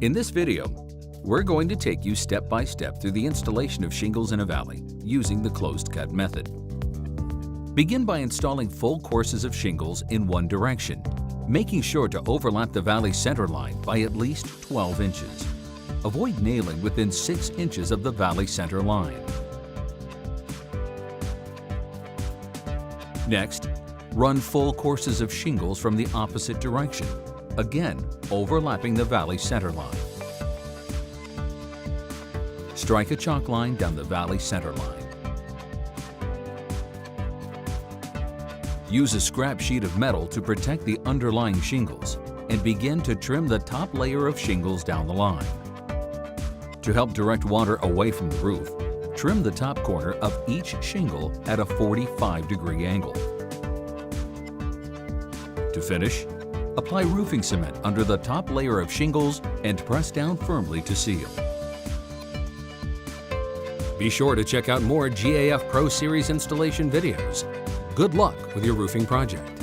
In this video, we're going to take you step by step through the installation of shingles in a valley using the closed-cut method. Begin by installing full courses of shingles in one direction, making sure to overlap the valley center line by at least 12 inches. Avoid nailing within 6 inches of the valley center line. Next, run full courses of shingles from the opposite direction, again overlapping the valley center line. Strike a chalk line down the valley center line. Use a scrap sheet of metal to protect the underlying shingles and begin to trim the top layer of shingles down the line. To help direct water away from the roof, trim the top corner of each shingle at a 45-degree angle. To finish, apply roofing cement under the top layer of shingles and press down firmly to seal. Be sure to check out more GAF Pro Series installation videos. Good luck with your roofing project.